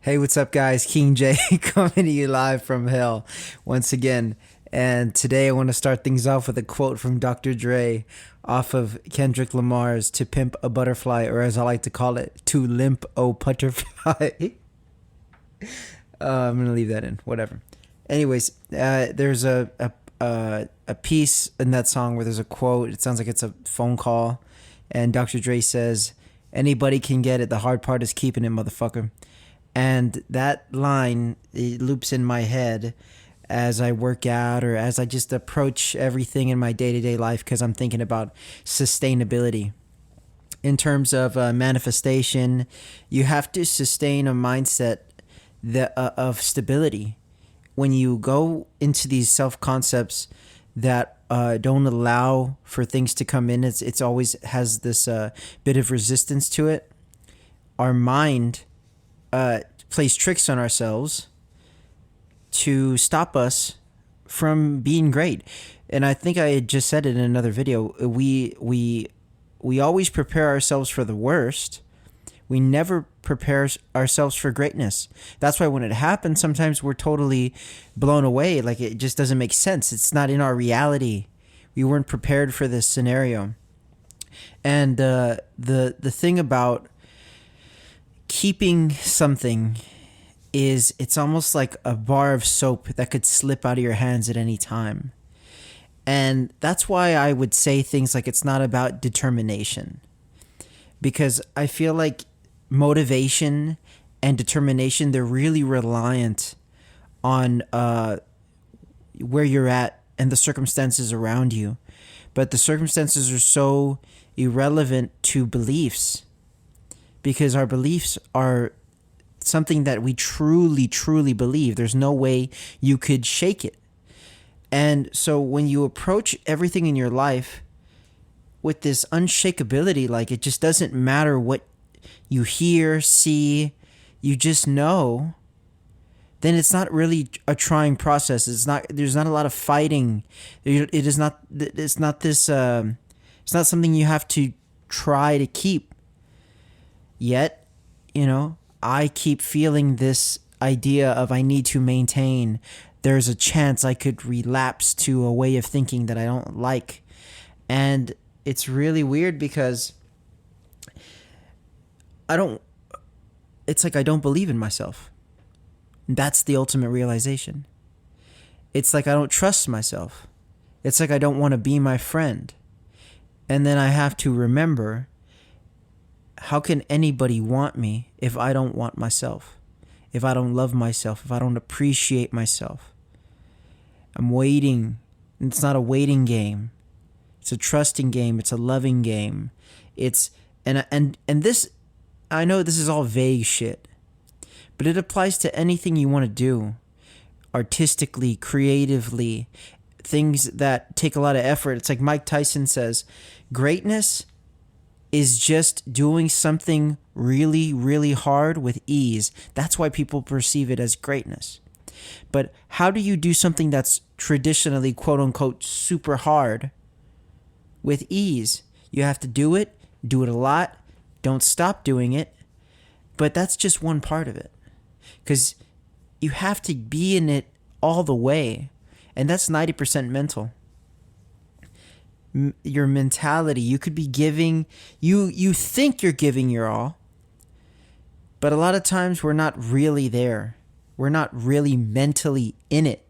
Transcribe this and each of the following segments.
Hey, what's up, guys? King J coming to you live from hell once again. And today I want to start things off with a quote from Dr. Dre off of Kendrick Lamar's To Pimp a Butterfly, or as I like to call it, To Limp O Butterfly. I'm going to leave that in, whatever. Anyways, there's a piece in that song where there's a quote. It sounds like it's a phone call. And Dr. Dre says, "Anybody can get it. The hard part is keeping it, motherfucker." And that line, it loops in my head as I work out or as I just approach everything in my day-to-day life, because I'm thinking about sustainability. In terms of manifestation, you have to sustain a mindset of stability. When you go into these self-concepts that don't allow for things to come in, it's always has this bit of resistance to it. Our mind plays tricks on ourselves to stop us from being great. And I think I had just said it in another video. We always prepare ourselves for the worst. We never prepare ourselves for greatness. That's why when it happens, sometimes we're totally blown away. Like, it just doesn't make sense. It's not in our reality. We weren't prepared for this scenario. And the thing about keeping something is it's almost like a bar of soap that could slip out of your hands at any time. And that's why I would say things like it's not about determination. Because I feel like motivation and determination, they're really reliant on where you're at and the circumstances around you. But the circumstances are so irrelevant to beliefs, because our beliefs are something that we truly, truly believe. There's no way you could shake it. And so when you approach everything in your life with this unshakability, like it just doesn't matter what you hear, see, you just know, then it's not really a trying process. There's not a lot of fighting. It's not something you have to try to keep. Yet, I keep feeling this idea of I need to maintain. There's a chance I could relapse to a way of thinking that I don't like. And it's really weird because it's like I don't believe in myself. That's the ultimate realization. It's like I don't trust myself. It's like I don't want to be my friend. And then I have to remember, how can anybody want me if I don't want myself? If I don't love myself? If I don't appreciate myself? I'm waiting. It's not a waiting game. It's a trusting game. It's a loving game. And this, I know this is all vague shit, but it applies to anything you want to do, artistically, creatively, things that take a lot of effort. It's like Mike Tyson says, greatness is just doing something really, really hard with ease. That's why people perceive it as greatness. But how do you do something that's traditionally, quote unquote, super hard with ease? You have to do it a lot, don't stop doing it. But that's just one part of it. Because you have to be in it all the way. And that's 90% mental. Your mentality, you could be giving, you think you're giving your all, but a lot of times we're not really there. We're not really mentally in it.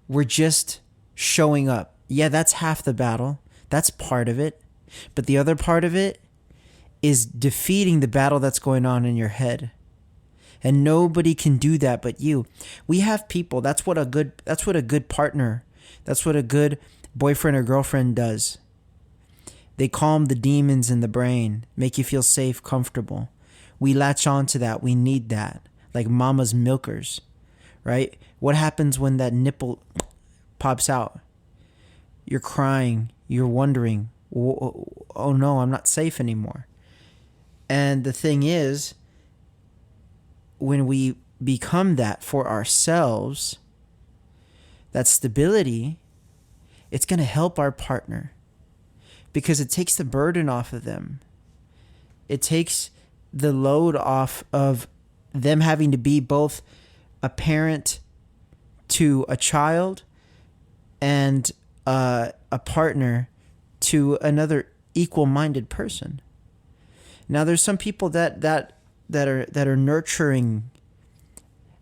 We're just showing up. Yeah, that's half the battle. That's part of it. But the other part of it is defeating the battle that's going on in your head. And nobody can do that but you. We have people. That's what a good partner, that's what a good boyfriend or girlfriend does. They calm the demons in the brain, make you feel safe, comfortable. We latch on to that. We need that. Like mama's milkers, right? What happens when that nipple pops out? You're crying. You're wondering, oh no, I'm not safe anymore. And the thing is, when we become that for ourselves, that stability, it's going to help our partner because it takes the burden off of them. It takes the load off of them having to be both a parent to a child and a partner to another equal-minded person. Now, there's some people that are nurturing,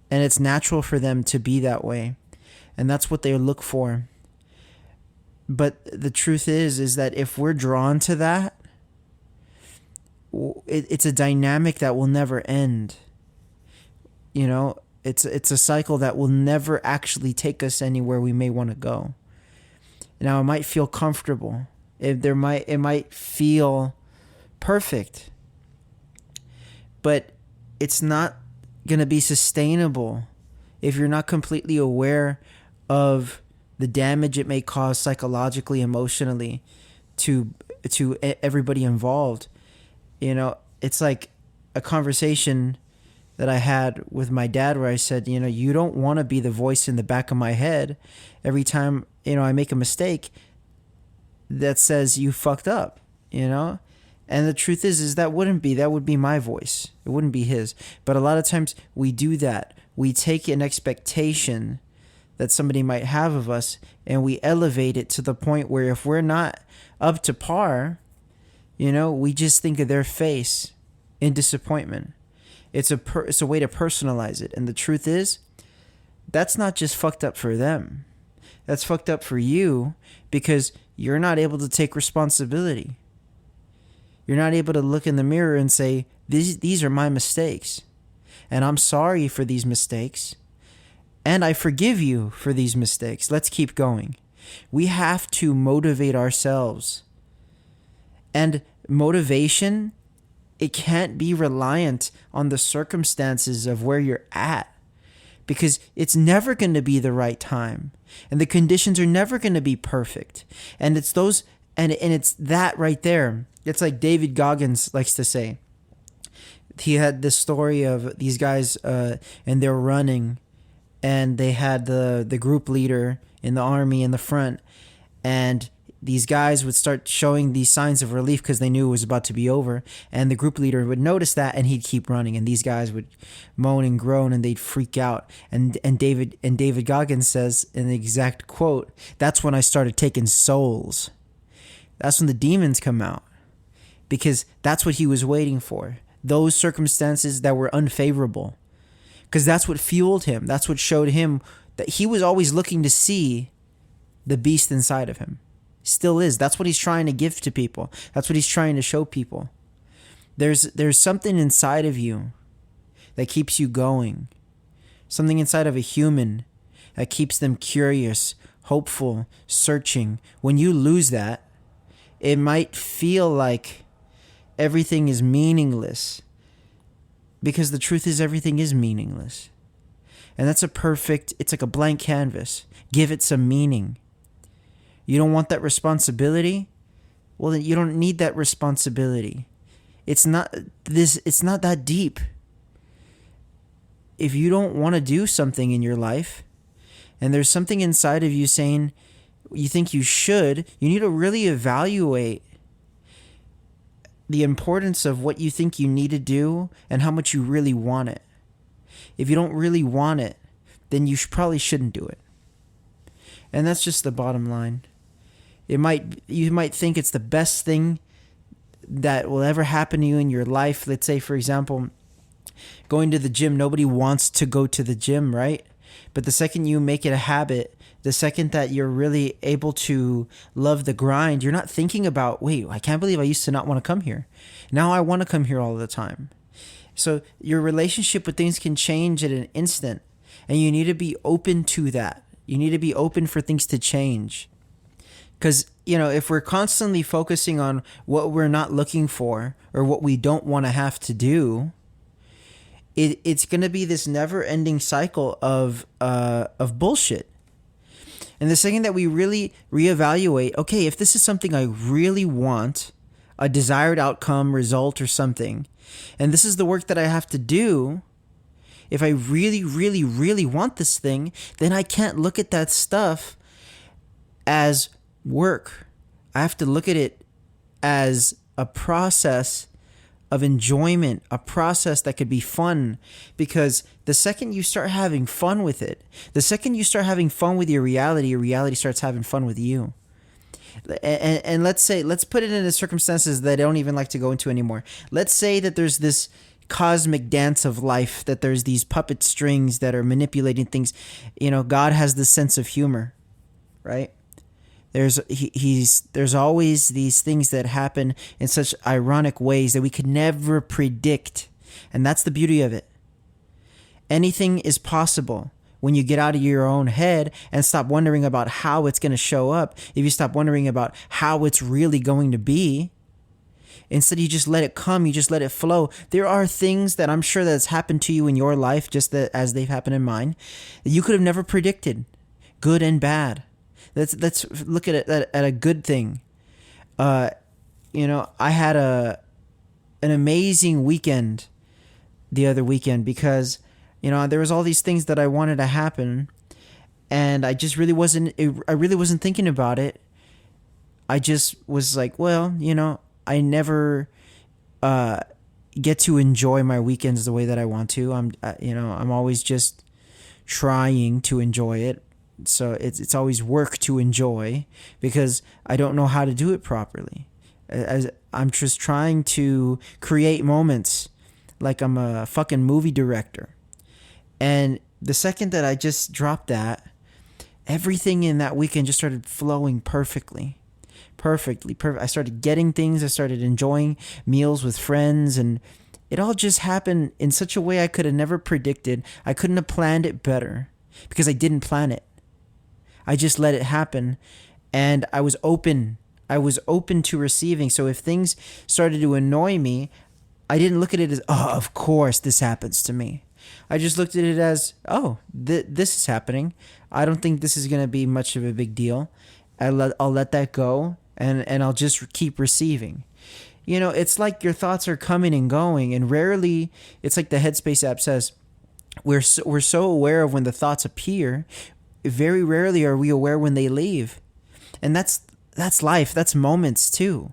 and it's natural for them to be that way, and that's what they look for. But the truth is that if we're drawn to that, it's a dynamic that will never end. You know, it's a cycle that will never actually take us anywhere we may want to go. Now, it might feel comfortable. It might feel perfect, but it's not going to be sustainable if you're not completely aware of the damage it may cause psychologically, emotionally to everybody involved. You know, it's like a conversation that I had with my dad where I said, you know, you don't want to be the voice in the back of my head every time, you know, I make a mistake that says you fucked up, you know? And the truth is that would be my voice. It wouldn't be his. But a lot of times we do that. We take an expectation that somebody might have of us and we elevate it to the point where if we're not up to par, you know, we just think of their face in disappointment. It's a way to personalize it. And the truth is, that's not just fucked up for them. That's fucked up for you because you're not able to take responsibility. You're not able to look in the mirror and say, these are my mistakes. And I'm sorry for these mistakes. And I forgive you for these mistakes. Let's keep going. We have to motivate ourselves. And motivation, it can't be reliant on the circumstances of where you're at, because it's never going to be the right time and the conditions are never going to be perfect. And it's those, and it's that right there. It's like David Goggins likes to say. He had this story of these guys and they're running, and they had the group leader in the army in the front, and these guys would start showing these signs of relief because they knew it was about to be over. And the group leader would notice that and he'd keep running. And these guys would moan and groan and they'd freak out. And David Goggins says in the exact quote, "That's when I started taking souls." That's when the demons come out. Because that's what he was waiting for. Those circumstances that were unfavorable. Because that's what fueled him. That's what showed him that he was always looking to see the beast inside of him. Still is. That's what he's trying to give to people. That's what he's trying to show people. There's something inside of you that keeps you going. Something inside of a human that keeps them curious, hopeful, searching. When you lose that, it might feel like everything is meaningless. Because the truth is everything is meaningless. And that's it's like a blank canvas. Give it some meaning. You don't want that responsibility? Well, then you don't need that responsibility. It's not that deep. If you don't want to do something in your life, and there's something inside of you saying you think you should, you need to really evaluate the importance of what you think you need to do and how much you really want it. If you don't really want it, then you probably shouldn't do it. And that's just the bottom line. You might think it's the best thing that will ever happen to you in your life. Let's say, for example, going to the gym. Nobody wants to go to the gym, right? But the second you make it a habit, the second that you're really able to love the grind, you're not thinking about, wait, I can't believe I used to not want to come here. Now I want to come here all the time. So your relationship with things can change at an instant, and you need to be open to that. You need to be open for things to change. Because, you know, if we're constantly focusing on what we're not looking for or what we don't want to have to do, it's going to be this never-ending cycle of bullshit. And the second that we really reevaluate, okay, if this is something I really want, a desired outcome, result, or something, and this is the work that I have to do, if I really, really, really want this thing, then I can't look at that stuff as work. I have to look at it as a process of enjoyment, a process that could be fun. Because the second you start having fun with it, the second you start having fun with your reality starts having fun with you. And let's put it into circumstances that I don't even like to go into anymore. Let's say that there's this cosmic dance of life, that there's these puppet strings that are manipulating things. God has this sense of humor, right? There's always these things that happen in such ironic ways that we could never predict. And that's the beauty of it. Anything is possible when you get out of your own head and stop wondering about how it's going to show up. If you stop wondering about how it's really going to be, instead you just let it come, you just let it flow. There are things that I'm sure that's happened to you in your life, just as they've happened in mine, that you could have never predicted, good and bad. Let's look at it at a good thing. I had an amazing weekend the other weekend because there was all these things that I wanted to happen, and I just really wasn't thinking about it. I just was like, well, I never get to enjoy my weekends the way that I want to. I'm always just trying to enjoy it. So it's always work to enjoy because I don't know how to do it properly. As I'm just trying to create moments like I'm a fucking movie director. And the second that I just dropped that, everything in that weekend just started flowing perfectly. I started getting things. I started enjoying meals with friends, and it all just happened in such a way I could have never predicted. I couldn't have planned it better because I didn't plan it. I just let it happen, and I was open. I was open to receiving. So if things started to annoy me, I didn't look at it as, oh, of course this happens to me. I just looked at it as, oh, this is happening. I don't think this is going to be much of a big deal. I'll let that go, and I'll just keep receiving. It's like your thoughts are coming and going, and rarely, it's like the Headspace app says, we're so aware of when the thoughts appear. Very rarely are we aware when they leave. And that's life. That's moments too.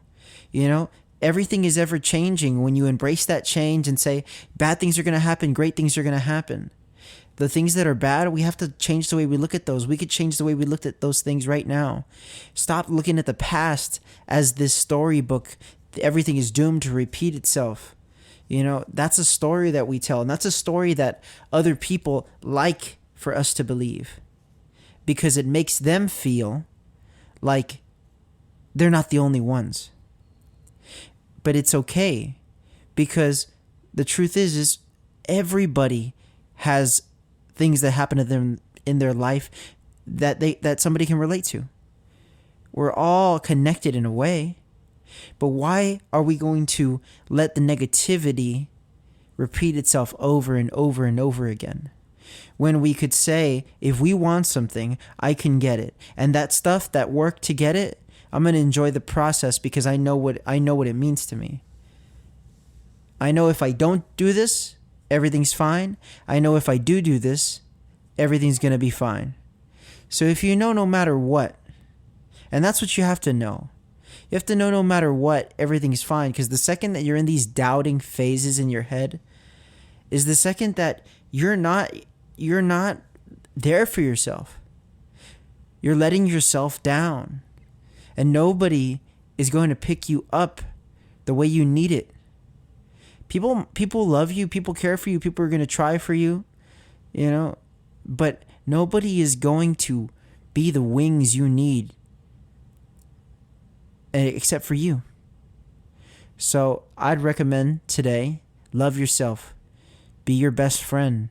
Everything is ever changing. When you embrace that change and say, bad things are going to happen, great things are going to happen. The things that are bad, we have to change the way we look at those. We could change the way we looked at those things right now. Stop looking at the past as this storybook. Everything is doomed to repeat itself. That's a story that we tell. And that's a story that other people like for us to believe. Because it makes them feel like they're not the only ones. But it's okay, because the truth is everybody has things that happen to them in their life that somebody can relate to. We're all connected in a way, but why are we going to let the negativity repeat itself over and over and over again? When we could say, if we want something, I can get it. And that stuff, that work to get it, I'm going to enjoy the process because I know what it means to me. I know if I don't do this, everything's fine. I know if I do this, everything's going to be fine. So if no matter what, and that's what you have to know. You have to know no matter what, everything's fine. Because the second that you're in these doubting phases in your head is the second that you're not there for yourself. You're letting yourself down. And nobody is going to pick you up the way you need it. People love you. People care for you. People are going to try for you. But nobody is going to be the wings you need except for you. So I'd recommend today, love yourself. Be your best friend.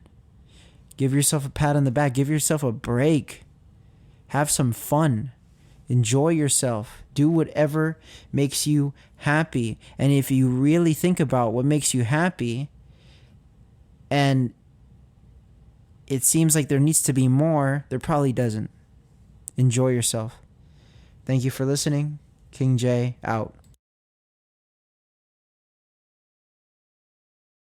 Give yourself a pat on the back. Give yourself a break. Have some fun. Enjoy yourself. Do whatever makes you happy. And if you really think about what makes you happy, and it seems like there needs to be more, there probably doesn't. Enjoy yourself. Thank you for listening. King J out.